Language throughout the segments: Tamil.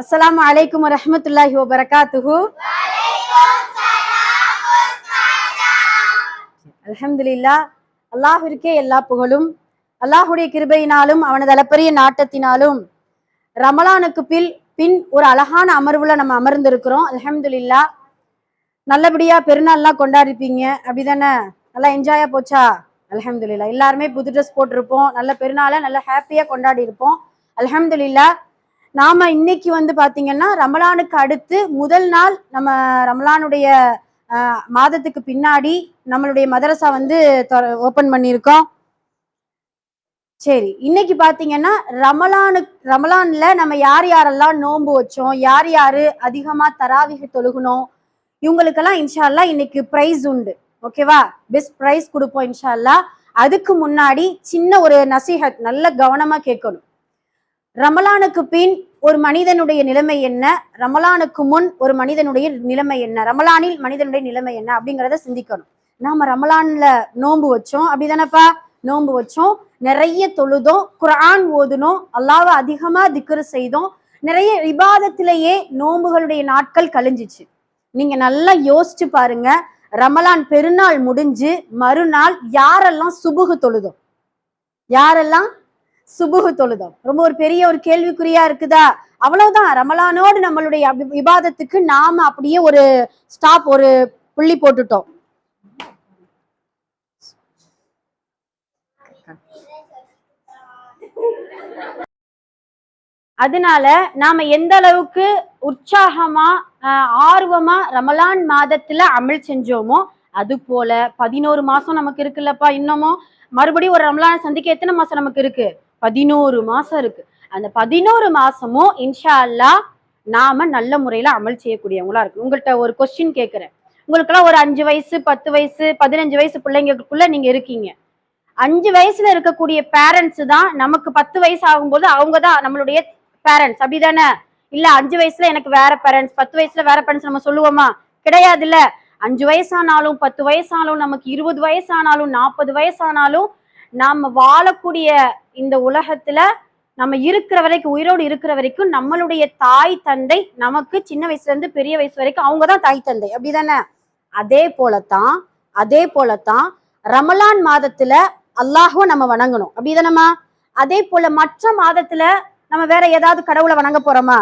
அஸ்ஸலாமு அலைக்கும் வரஹ்மத்துல்லாஹி வபரகாத்துஹு. அல்ஹம்துலில்லாஹ். அல்லாஹ்விற்கே எல்லா புகழும். அல்லாஹுடைய கிருபையினாலும் அவனது அளப்பரிய நாட்டத்தினாலும் ரமலானுக்கு பின் ஒரு அழகான அமர்வுல நம்ம அமர்ந்திருக்கிறோம். அல்ஹம்துலில்லாஹ். நல்லபடியா பெருநாள்லாம் கொண்டாடிருப்பீங்க, அப்படிதானே? நல்லா என்ஜாயா போச்சா? அல்ஹம்துலில்லாஹ். எல்லாருமே புது ட்ரெஸ் போட்டிருப்போம், நல்ல பெருநாளை நல்ல ஹாப்பியா கொண்டாடி இருப்போம். அல்ஹம்துலில்லாஹ். நாம இன்னைக்கு பாத்தீங்கன்னா ரமலானுக்கு அடுத்து முதல் நாள் நம்ம ரமலானுடைய மாதத்துக்கு பின்னாடி நம்மளுடைய மதரசா ஓபன் பண்ணியிருக்கோம். சரி, இன்னைக்கு பாத்தீங்கன்னா ரமலான்ல நம்ம யார் யாரெல்லாம் நோன்பு வச்சோம், யார் யாரு அதிகமா தராவிக தொழுகணும், இவங்களுக்கெல்லாம் இன்ஷா அல்லாஹ் இன்னைக்கு பிரைஸ் உண்டு. ஓகேவா? பெஸ்ட் பிரைஸ் கொடுப்போம் இன்ஷா அல்லாஹ். அதுக்கு முன்னாடி சின்ன ஒரு நசீஹத், நல்ல கவனமா கேட்கணும். ரமலானுக்கு பின் ஒரு மனிதனுடைய நிலைமை என்ன, ரமலானுக்கு முன் ஒரு மனிதனுடைய நிலைமை என்ன, ரமலானில் மனிதனுடைய நிலைமை என்ன அப்படிங்கிறத சிந்திக்கணும். நாம ரமலான்ல நோன்பு வச்சோம், அப்படிதானப்பா? நோன்பு வச்சோம், நிறைய தொழுதோம், குர்ஆன் ஓதுனோம், அல்லாஹ்வை அதிகமா திக்ர் செய்தோம், நிறைய இபாதத்திலேயே நோன்புகளுடைய நாட்கள் கழிஞ்சிச்சு. நீங்க நல்லா யோசிச்சு பாருங்க, ரமலான் பெருநாள் முடிஞ்சு மறுநாள் யாரெல்லாம் சுபுகு தொழுதோம்? யாரெல்லாம் சுபுகு தொழுதோம்? ரொம்ப ஒரு பெரிய ஒரு கேள்விக்குறியா இருக்குதா? அவ்வளவுதான். ரமலானோடு நம்மளுடைய இபாதத்துக்கு நாம அப்படியே ஒரு ஸ்டாப், ஒரு புள்ளி போட்டுட்டோம். அதனால நாம எந்த அளவுக்கு உற்சாகமா ஆர்வமா ரமலான் மாதத்துல அமல் செஞ்சோமோ, அது போல 11 மாசம் நமக்கு இருக்குல்லப்பா. இன்னமும் மறுபடியும் ஒரு ரமலானை சந்திக்க எத்தனை மாசம் நமக்கு இருக்கு? 11 மாசம் இருக்கு. அந்த 11 மாசமும் இன்ஷா அல்லாஹ் நாம நல்ல முறையில அமல் செய்யக்கூடியவங்களா இருக்கு. உங்கள்கிட்ட ஒரு கொஸ்டின் கேட்கிறேன். உங்களுக்கெல்லாம் ஒரு 5 வயசு 10 வயசு 15 வயசு பிள்ளைங்களுக்குள்ள நீங்க இருக்கீங்க. 5 வயசுல இருக்கக்கூடிய பேரண்ட்ஸ் தான் நமக்கு 10 வயசு ஆகும்போது அவங்கதான் நம்மளுடைய பேரண்ட்ஸ், அப்படிதானே? இல்ல 5 வயசுல எனக்கு வேற பேரண்ட்ஸ், 10 வயசுல வேற பேரண்ட்ஸ் நம்ம சொல்லுவோமா? கிடையாது. இல்ல 5 வயசானாலும் 10 வயசானாலும் நமக்கு 20 வயசானாலும் 40 வயசானாலும் நாம வாழக்கூடிய இந்த உலகத்துல நம்ம இருக்கிற வரைக்கும், உயிரோடு இருக்கிற வரைக்கும் நம்மளுடைய தாய் தந்தை நமக்கு சின்ன வயசுல இருந்து பெரிய வயசு வரைக்கும் அவங்கதான் தாய் தந்தை, அப்படிதானே? அதே போலத்தான் ரமலான் மாதத்துல அல்லாஹ்வை நம்ம வணங்கணும், அப்படிதானமா? அதே போல மற்ற மாதத்துல நம்ம வேற ஏதாவது கடவுளை வணங்க போறோமா?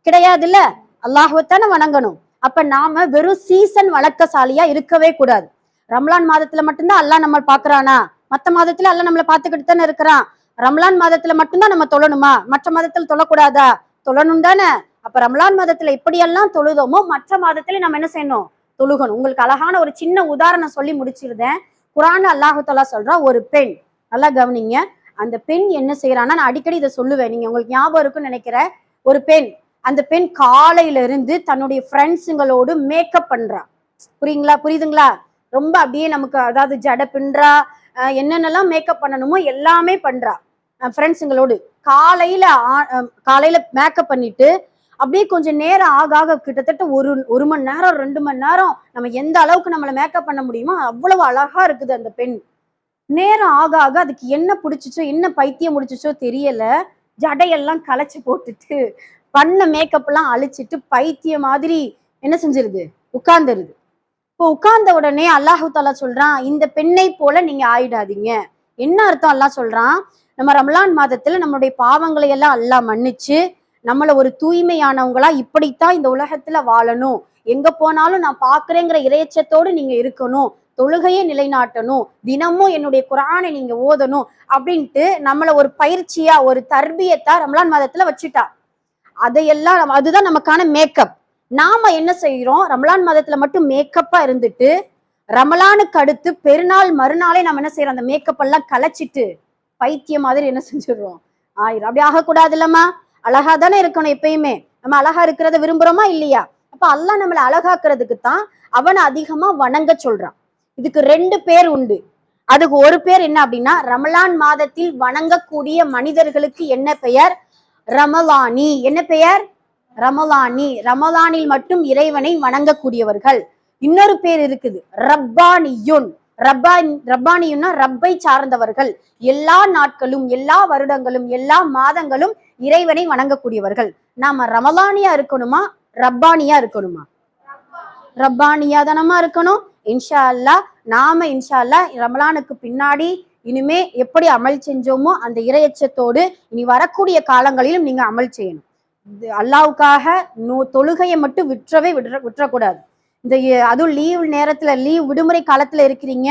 கிடையாது. இல்ல அல்லாஹ்வைத்தானே வணங்கணும். அப்ப நாம வெறும் சீசன் வழக்கசாலியா இருக்கவே கூடாது. ரமலான் மாதத்துல மட்டும்தான் அல்லாஹ் நம்ம பாக்குறானா? மற்ற மாதத்துல அல்லாஹ் நம்மளை பார்த்துக்கிட்டு தானே இருக்கிறான். ரமலான் மாதத்துல மட்டும்தான் நம்ம தொழணுமா? மற்ற மாதத்துல தொழக்கூடாதா? தொழணும் தானே. அப்ப ரமலான் மாதத்துல எப்படியெல்லாம் தொழுதோமோ மற்ற மாதத்துல நம்ம என்ன செய்யணும்? தொழுகணும். உங்களுக்கு அழகான ஒரு சின்ன உதாரணம் சொல்லி முடிச்சிருந்தேன். குர்ஆன்ல அல்லாஹ் தஆலா சொல்றா, ஒரு பெண், நல்லா கவனிங்க, அந்த பெண் என்ன செய்யறான்னா, நான் அடிக்கடி இதை சொல்லுவேன், நீங்க உங்களுக்கு ஞாபகம் இருக்குன்னு நினைக்கிறேன். ஒரு பெண், அந்த பெண் காலையில இருந்து தன்னுடைய ஃப்ரெண்ட்ஸுங்களோடு மேக்கப் பண்றா. புரியுதுங்களா? ரொம்ப அப்படியே நமக்கு, அதாவது ஜட பின்றா, என்னென்னலாம் மேக்கப் பண்ணணுமோ எல்லாமே பண்றா. ஃப்ரெண்ட்ஸுங்களோடு காலையில மேக்கப் பண்ணிட்டு அப்படியே கொஞ்சம் நேரம் ஆக கிட்டத்தட்ட ஒரு மணி நேரம் 2 மணி நேரம் நம்ம எந்த அளவுக்கு நம்மளை மேக்கப் பண்ண முடியுமோ அவ்வளவு அழகா இருக்குது அந்த பெண். நேரம் ஆக அதுக்கு என்ன பிடிச்சிச்சோ, என்ன பைத்தியம் முடிச்சிச்சோ தெரியல, ஜடையெல்லாம் களைச்சு போட்டுட்டு பண்ண மேக்கப் எல்லாம் அழிச்சிட்டு பைத்திய மாதிரி என்ன செஞ்சிருது? உட்கார்ந்துருது. இப்போ உட்கார்ந்த உடனே அல்லாஹு தஆலா சொல்றான், இந்த பெண்ணை போல நீங்க ஆயிடாதீங்க. என்ன அர்த்தம்? அல்லாஹ் சொல்றான், நம்ம ரமலான் மாதத்துல நம்மளுடைய பாவங்களை எல்லாம் அல்லாஹ் மன்னிச்சு நம்மள ஒரு தூய்மையானவங்களா இப்படித்தான் இந்த உலகத்துல வாழணும், எங்க போனாலும் நான் பாக்குறேங்கிற இறையச்சத்தோடு நீங்க இருக்கணும், தொழுகையை நிலைநாட்டணும், தினமும் என்னுடைய குர்ஆனை நீங்க ஓதணும் அப்படின்ட்டு நம்மள ஒரு பயிற்சியா, ஒரு தர்பியத்தா ரமலான் மாதத்துல வச்சுட்டா. அதையெல்லாம் அதுதான் நமக்கான மேக்கப். நாம என்ன செய்யறோம்? ரமலான் மாதத்துல மட்டும் மேக்கப்பா இருந்துட்டு ரமலானுக்கு அடுத்து பெருநாள் மறுநாளே நம்ம என்ன செய்யறோம்? அந்த மேக்கப் எல்லாம் கலைச்சிட்டு பைத்திய மாதிரி என்ன செஞ்சிடறோம்? ஆயிரம். அப்படி ஆகக்கூடாது. இல்லம்மா, அழகா தானே இருக்கணும். எப்பயுமே நம்ம அழகா இருக்கிறத விரும்புறோமா இல்லையா? அப்ப அல்லாஹ் நம்மளை அழகாக்குறதுக்கு தான் அவனை அதிகமா வணங்க சொல்றான். இதுக்கு 2 பேர் உண்டு. அதுக்கு ஒரு பேர் என்ன அப்படின்னா, ரமலான் மாதத்தில் வணங்கக்கூடிய மனிதர்களுக்கு என்ன பெயர்? ரமலானி. என்ன பெயர்? ரமலானி. ரமலானில் மட்டும் இறைவனை வணங்கக்கூடியவர்கள். இன்னொரு பேர் இருக்குது, ரப்பானியுன். ரப்பானியுன்னா ரப்பை சார்ந்தவர்கள். எல்லா நாட்களும், எல்லா வருடங்களும், எல்லா மாதங்களும் இறைவனை வணங்கக்கூடியவர்கள். நாம ரமலானியா இருக்கணுமா ரப்பானியா இருக்கணுமா? ரப்பானியா தானமா இருக்கணும். இன்ஷா அல்லா நாம இன்ஷா அல்லா ரமலானுக்கு பின்னாடி இனிமே எப்படி அமல் செஞ்சோமோ அந்த இறையச்சத்தோடு இனி வரக்கூடிய காலங்களிலும் நீங்க அமல் செய்யணும். அல்லாவுக்காக தொழுகையை மட்டும் விட்டுறக்கூடாது. இந்த அதுவும் லீவ் நேரத்துல லீவ் விடுமுறை காலத்துல இருக்கிறீங்க,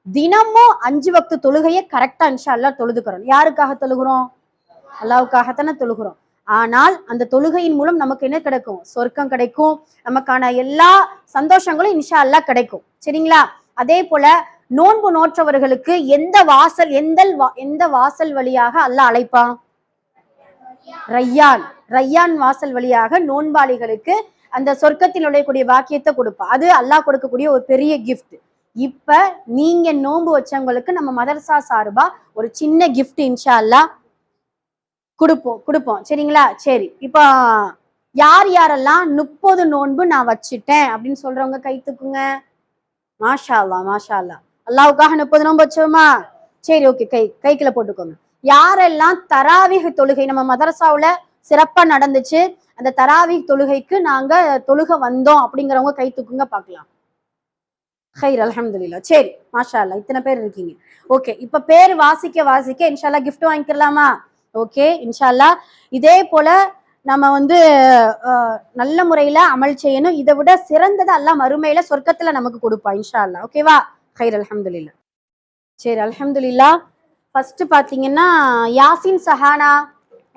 தினமும் 5 வக்து தொழுகையை கரெக்டா இன்ஷா அல்லா தொழுதுக்கிறோம். யாருக்காக தொழுகிறோம்? அல்லாவுக்காகத்தானே தொழுகிறோம். ஆனால் அந்த தொழுகையின் மூலம் நமக்கு என்ன கிடைக்கும்? சொர்க்கம் கிடைக்கும். நமக்கான எல்லா சந்தோஷங்களும் இன்ஷா அல்லா கிடைக்கும். சரிங்களா? அதே போல நோன்பு நோற்றவர்களுக்கு எந்த வாசல் வழியாக அல்லாஹ் அழைப்பான்? ரய்யான் வாசல் வழியாக நோன்பாளிகளுக்கு அந்த சொர்க்கத்தில் நுழையக்கூடிய வாக்கியத்தை கொடுப்பான். அது அல்லாஹ் கொடுக்கக்கூடிய ஒரு பெரிய கிஃப்ட். இப்ப நீங்க நோன்பு வச்சவங்களுக்கு நம்ம மதரசா சார்பா ஒரு சின்ன கிஃப்ட் இன்ஷா அல்லா கொடுப்போம். சரிங்களா? சரி, இப்ப யாரெல்லாம் 30 நோன்பு நான் வச்சுட்டேன் அப்படின்னு சொல்றவங்க கை தூக்குங்க. மாஷா அல்லா அல்லாவுக்காக 30 நோன்பு வச்சோமா? சரி, ஓகே, கைக்குள்ள போட்டுக்கோங்க. யாரெல்லாம் தராவிஹ் தொழுகை நம்ம மதரசாவுல சிறப்பா நடந்துச்சு, அந்த தராவிஹ் தொழுகைக்கு நாங்க தொழுக வந்தோம் அப்படிங்கிறவங்க கை தூக்குங்க பார்க்கலாம். ஹைர், அல்ஹம்துலில்லாஹ். சரி, மாஷா அல்லா, இத்தனை பேர் இருக்கீங்க. ஓகே, இப்ப பேர் வாசிக்க இன்ஷால்லா கிஃப்ட் வாங்கிக்கலாமா? ஓகே, இன்ஷால்லா. இதே போல நம்ம நல்ல முறையில அமல் செய்யணும். இதை விட சிறந்தது அல்லாஹ் மறுமையில சொர்க்கத்துல நமக்கு கொடுப்பா இன்ஷா அல்லா. ஓகேவா? ஹைர், அல்ஹம்துலில்லாஹ். சரி, அல்ஹம்துலில்லாஹ். ஃபர்ஸ்ட் பாத்தீங்கன்னா யாசின் சஹானா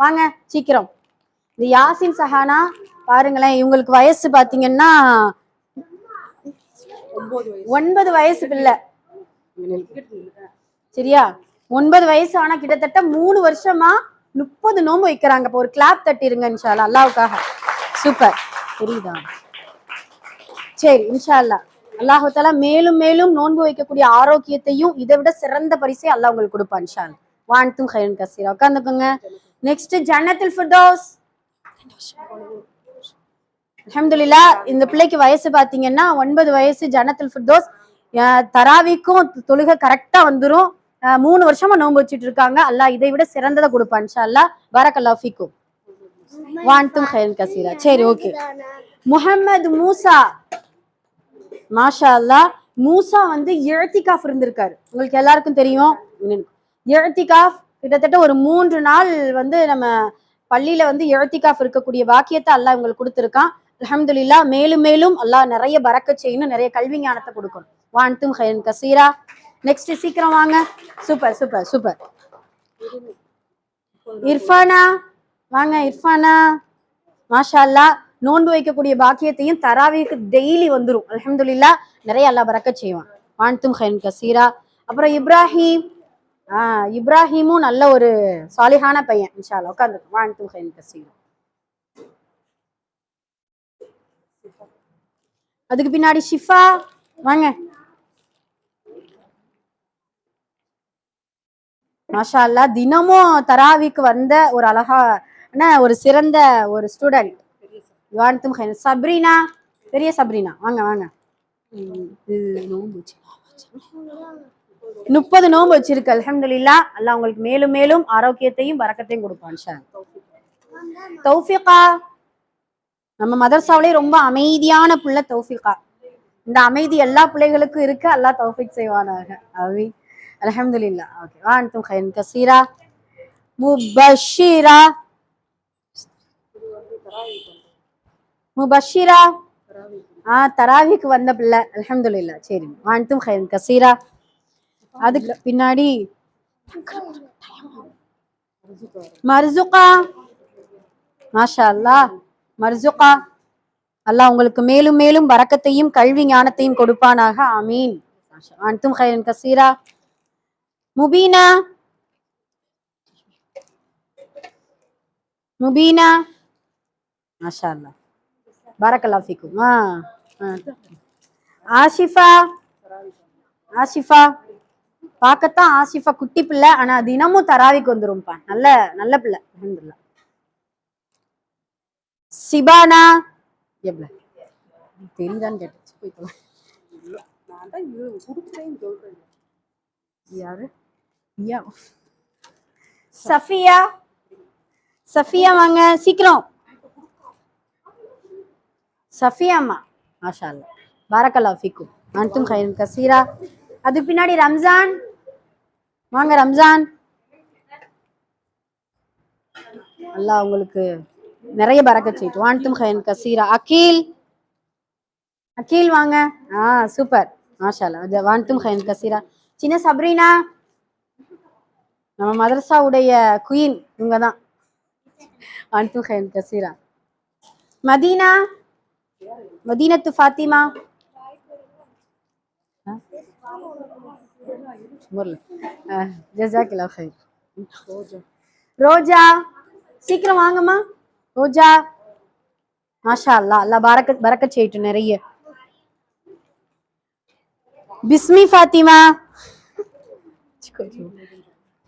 வாங்க சீக்கிரம். இந்த யாசின் சஹானா பாருங்களேன், இவங்களுக்கு வயசு பாத்தீங்கன்னா 9 வயசு பிள்ளை. சரியா? 9 வயசு. ஆனா கிட்டத்தட்ட 3 வருஷமா 30 நோன்பு வைக்கிறாங்க. இப்போ ஒரு கிளாப் தட்டிருங்க இன்ஷா அல்லா அல்லாஹ்வுக்காக. சூப்பர். தெரியுதா? சரி, இன்ஷா அல்லா அல்லாஹ் தஆலா மேலும் மேலும் நோன்பு வைக்கக்கூடிய ஆரோக்கியத்தையும் இதை விட சிறந்த பரிசை அல்லாஹ் உங்களுக்கு கொடுப்பான் இன்ஷா அல்லா. வான்தும் கைரன் கசீரா. உட்கார்ந்துக்கோங்க. நெக்ஸ்ட் ஜன்னத்துல் ஃபிர்தௌஸ். அல்ஹம்துலில்லாஹ். இந்த பிள்ளைக்கு வயசு பாத்தீங்கன்னா 9 வயசு. ஜன்னத்துல் ஃபிர்தௌஸ். தராவிக்கும் தொழுகை கரெக்டா வந்துரும். 3 வருஷமா நோன்பு வச்சுட்டு இருக்காங்க. அல்லாஹ் இதை விட சிறந்ததை கொடுப்பான் இன்ஷா அல்லா. பரக்கல்லாஹு ஃபீக்கும். வான்தும் கைரன் கசீரா. சரி, ஓகே. முஹம்மது மூசா. மாஷா அல்லாஹ். மூசா இழ்திகாஃப் இருந்திருக்காரு. உங்களுக்கு எல்லாருக்கும் தெரியும். இழ்திகாஃப் கிட்டத்தட்ட ஒரு 3 நாள் நம்ம பள்ளியில இழ்திகாஃப் இருக்கக்கூடிய வாக்கியத்தை அல்லாஹ் உங்களுக்கு கொடுத்திருக்கான். அல்ஹம்துலில்லாஹ். மேலும் மேலும் அல்லாஹ் நிறைய பரக்கத் செய்யணும், நிறைய கல்வி ஞானத்தை கொடுக்கணும். வான்தும் கைரன் கசீரா. நெக்ஸ்ட் சீக்கிரம் வாங்க. Super super super. இர்ஃபானா வாங்க. இர்ஃபானா மாஷா அல்லாஹ். நோன்பு வைக்கக்கூடிய பாக்கியத்தையும் தராவிக்கு டெய்லி வந்துரும். அல்ஹம்துலில்லாஹ். நிறைய அல்லாஹ் பரக்கத் செய்வான். வான்தும் கைரன் கசீரா. அப்புறம் இப்ராஹிம். இப்ராஹிமும் நல்ல ஒரு சாலிஹான பையன் இன்ஷா அல்லாஹ். உட்கார்ந்து. வான்தும் கைரன் கசீரா. அதுக்கு பின்னாடி ஷிஃபா வாங்க. மாஷா அல்லாஹ். தினமும் தராவிக்கு வந்த ஒரு அழகான ஒரு சிறந்த ஒரு ஸ்டூடெண்ட். வான்தும் கைரன். சப்ரீனா, பெரிய சப்ரீனா வாங்க வாங்க. 30 நோன்பு வச்சிருக்கு. அல்ஹம்துலில்லாஹ். அல்லாஹ் உங்களுக்கு மேலும் மேலும் ஆரோக்கியத்தையும் பரக்கத்தையும் கொடுப்பான் இன்ஷா அல்லாஹ். தௌஃபிகா நம்ம மதரசாவிலே ரொம்ப அமைதியான பிள்ளை தௌஃபிகா. இந்த அமைதி எல்லா பிள்ளைகளுக்கும் இருக்கு. அல்லாஹ் தௌஃபீக் செய்வானாக. ஆமீன். அல்ஹம்துலில்லாஹ். ஓகே. வான்தும் கைரன் கசீரா. முபஷிரா தராவிக்கு வந்த பிள்ளை. அல்ஹம்துலில்லாஹ். சரி, வான்தும் கைரன் கசீரா. அதுக்கு பின்னாடி மர்சுகா. மாஷா அல்லாஹ். மர்சுகா அல்லாஹ் உங்களுக்கு மேலும் மேலும் பரக்கத்தையும் கல்வி ஞானத்தையும் கொடுப்பானாக. ஆமீன். வான்தும் கைரன் கசீரா. முபீனா மாஷா அல்லாஹ். பரக்கல்லாஹு ஃபீக்கும். ஆஷிஃபா பார்க்கத்தான் ஆஷிஃபா குட்டி பிள்ளை, ஆனா தினமும் தராவிக்கு வந்துரும்பா. நல்ல நல்ல பிள்ளை. அல்ஹம்துலில்லாஹ். சிபானா எவ்வளவு தெரியுதான்னு கேட்டுச்சு. போய்க்கலாம். யாரு? சஃபியா சஃபியா வாங்க சீக்கிரம். சஃபியா அம்மா மாஷா அல்லாஹ் பாரக்கல்லாஹு ஃபீக்கும் அன்தும் கைரன் கசீரா. அதுக்கு பின்னாடி ரம்ஜான் வாங்க. ரம்ஜான் அல்லாஹ் உங்களுக்கு நிறைய பரக்கத் செய்யட்டும். அன்தும் கைரன் கசீரா. அகீல் அகீல் வாங்க. சூப்பர் மாஷா அல்லாஹ் வான்தும் கைரன் கசீரா. சின்ன சப்ரீனா நம்ம மதரசாவுடைய குயின் இவங்க தான். அன்தும் கைரன் கசீரா. மதீனா மதீனத்து ஃபாத்திமா ஜஸாக்கல்லாஹ் கைர். ரோஜா சீக்கிரம் வாங்கம்மா. ரோஜா மாஷா அல்லாஹ் அல்லாஹ் பரக்கத் செய்யட்டும் நிறைய. பிஸ்மி ஃபாத்திமா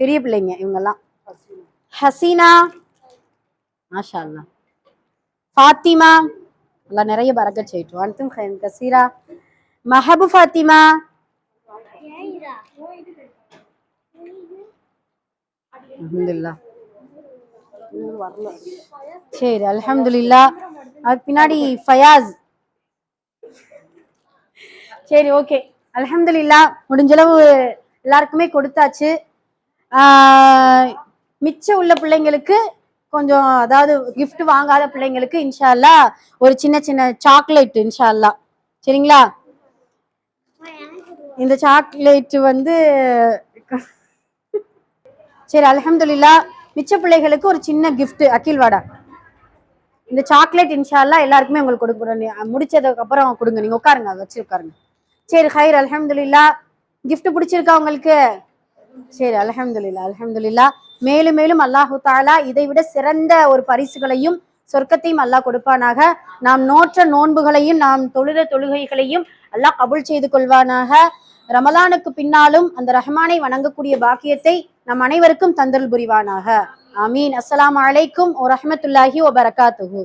பெரிய பிள்ளைங்க இவங்கெல்லாம். ஹசீனா மாஷா அல்லாஹ். ஃபாத்திமா அல்லாஹ் நிறைய பரக்கத் செய்யட்டும். அன்தும் கைரன் கசீரா. மஹபு ஃபாத்திமா அல்ஹம்துலில்லாஹ். சரி அல்ஹம்துலில்லாஹ். அதுக்கு பின்னாடி ஃபயாஸ். சரி ஓகே அல்ஹம்துலில்லாஹ். முடிஞ்சளவு எல்லாருக்குமே கொடுத்தாச்சு. மிச்சம் உள்ள பிள்ளைங்களுக்கு கொஞ்சம், அதாவது gift வாங்காத பிள்ளைங்களுக்கு இன்ஷா அல்லாஹ் ஒரு சின்ன சின்ன சாக்லேட் இன்ஷா அல்லாஹ். சரிங்களா? இந்த சாக்லேட் வந்து சரி அல்ஹம்துலில்லாஹ். மிச்ச பிள்ளைகளுக்கு ஒரு சின்ன gift. அகில் வாடா. இந்த சாக்லேட் இன்ஷா அல்லாஹ் எல்லாருக்குமே உங்களுக்கு கொடுக்குறேன். முடிச்சதுக்கு அப்புறம் கொடுங்க. நீங்க உட்காருங்க, வச்சு உட்காருங்க. சரி ஹைர் அல்ஹம்துலில்லாஹ். gift பிடிச்சிருக்கா உங்களுக்கு? சரி அல்ஹம்துலில்லாஹ் அல்ஹம்துலில்லாஹ். மேலும் மேலும் அல்லாஹு தஆலா இதை விட சிறந்த ஒரு பரிசுகளையும் சொர்க்கத்தையும் அல்லாஹ் கொடுப்பானாக. நாம் நோற்ற நோன்புகளையும் நாம் தொழுத தொழுகைகளையும் அல்லாஹ் கபூல் செய்து கொள்வானாக. ரமலானுக்கு பின்னாலும் அந்த ரஹ்மானை வணங்கக்கூடிய பாக்கியத்தை நம் அனைவருக்கும் தந்தல் புரிவானாக. ஆமீன். அஸ்ஸலாமு அலைக்கும் வரஹ்மத்துல்லாஹி வபரகாத்துஹு.